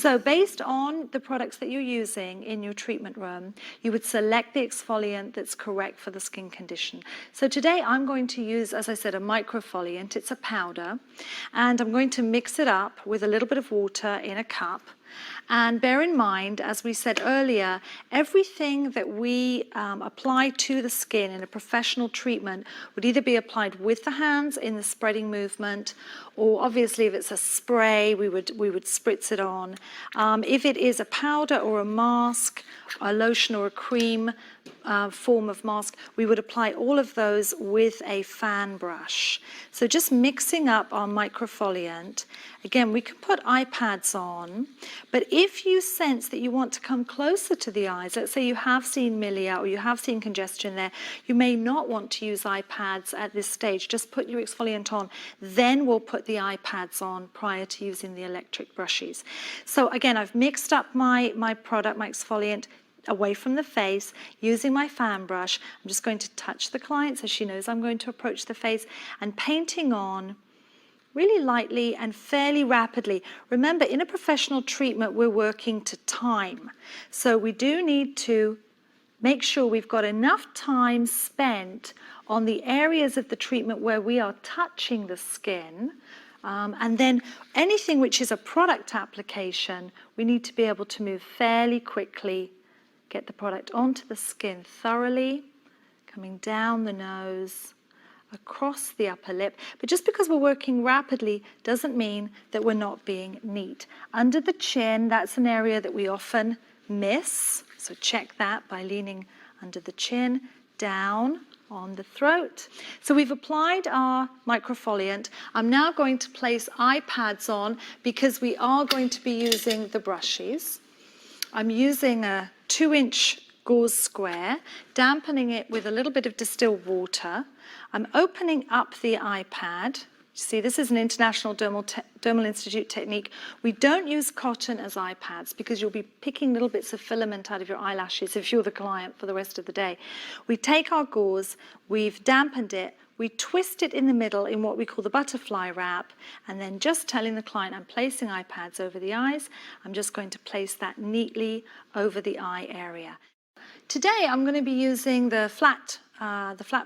So based on the products that you're using in your treatment room, you would select the exfoliant that's correct for the skin condition. So today I'm going to use, as I said, a microfoliant. It's a powder, and I'm going to mix it up with a little bit of water in a cup. And bear in mind, as we said earlier, everything that we apply to the skin in a professional treatment would either be applied with the hands in the spreading movement, or obviously if it's a spray, we would spritz it on. If it is a powder or a mask, a lotion or a cream form of mask, we would apply all of those with a fan brush. So just mixing up our microfoliant. Again, we can put eye pads on, but if you sense that you want to come closer to the eyes, let's say you have seen milia or you have seen congestion there, you may not want to use eye pads at this stage. Just put your exfoliant on, then we'll put the eye pads on prior to using the electric brushes. So again, I've mixed up my product, my exfoliant, away from the face, using my fan brush. I'm just going to touch the client so she knows I'm going to approach the face, and painting on really lightly and fairly rapidly. Remember, in a professional treatment, we're working to time. So we do need to make sure we've got enough time spent on the areas of the treatment where we are touching the skin. And then anything which is a product application, we need to be able to move fairly quickly, get the product onto the skin thoroughly, coming down the nose, across the upper lip. But just because we're working rapidly doesn't mean that we're not being neat. Under the chin, that's an area that we often miss. So check that by leaning under the chin, down on the throat. So we've applied our microfoliant. I'm now going to place eye pads on because we are going to be using the brushes. I'm using a 2-inch gauze square, dampening it with a little bit of distilled water. I'm opening up the iPad. See, this is an International Dermal Institute technique. We don't use cotton as iPads because you'll be picking little bits of filament out of your eyelashes if you're the client for the rest of the day. We take our gauze, we've dampened it, we twist it in the middle in what we call the butterfly wrap, and then just telling the client I'm placing eye pads over the eyes. I'm just going to place that neatly over the eye area. Today I'm going to be using the flat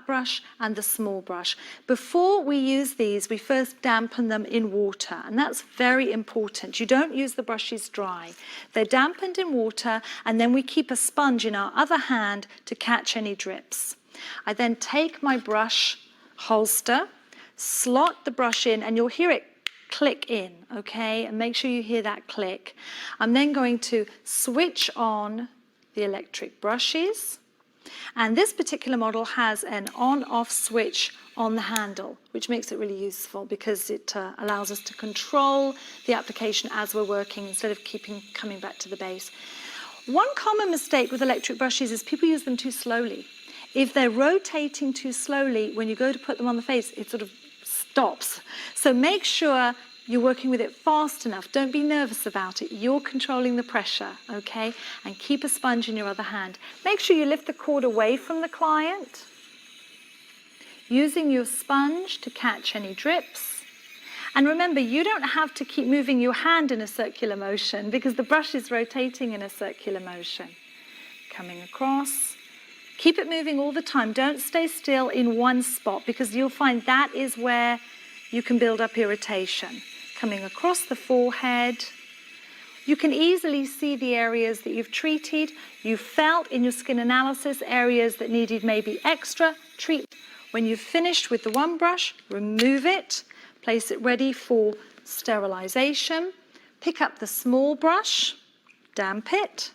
brush and the small brush. Before we use these, we first dampen them in water, and that's very important. You don't use the brushes dry. They're dampened in water, and then we keep a sponge in our other hand to catch any drips. I then take my brush holster, slot the brush in, and you'll hear it click in, okay? And make sure you hear that click. I'm then going to switch on the electric brushes, and this particular model has an on-off switch on the handle, which makes it really useful because it allows us to control the application as we're working instead of coming back to the base. One common mistake with electric brushes is people use them too slowly. If they're rotating too slowly, when you go to put them on the face, it sort of stops. So make sure you're working with it fast enough. Don't be nervous about it. You're controlling the pressure, okay? And keep a sponge in your other hand. Make sure you lift the cord away from the client, using your sponge to catch any drips. And remember, you don't have to keep moving your hand in a circular motion because the brush is rotating in a circular motion. Coming across. Keep it moving all the time. Don't stay still in one spot because you'll find that is where you can build up irritation. Coming across the forehead. You can easily see the areas that you've treated. You felt in your skin analysis areas that needed maybe extra treatment. When you've finished with the one brush, remove it, place it ready for sterilization. Pick up the small brush, damp it,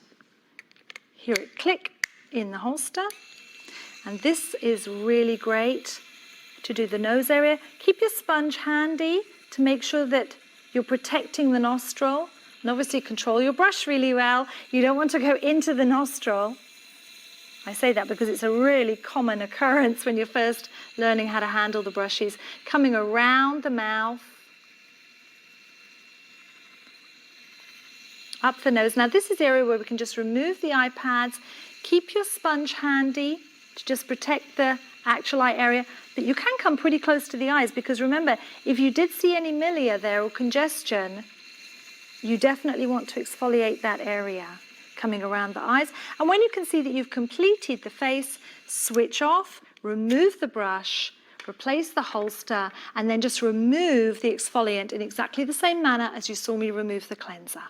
hear it click in the holster. And this is really great to do the nose area. Keep your sponge handy to make sure that you're protecting the nostril. And obviously control your brush really well. You don't want to go into the nostril. I say that because it's a really common occurrence when you're first learning how to handle the brushes. Coming around the mouth, up the nose. Now this is the area where we can just remove the eye pads. Keep your sponge handy to just protect the actual eye area, but you can come pretty close to the eyes because remember, if you did see any milia there or congestion, You definitely want to exfoliate that area coming around the eyes. And when you can see that you've completed the face, switch off, remove the brush, replace the holster, and then just remove the exfoliant in exactly the same manner as you saw me remove the cleanser.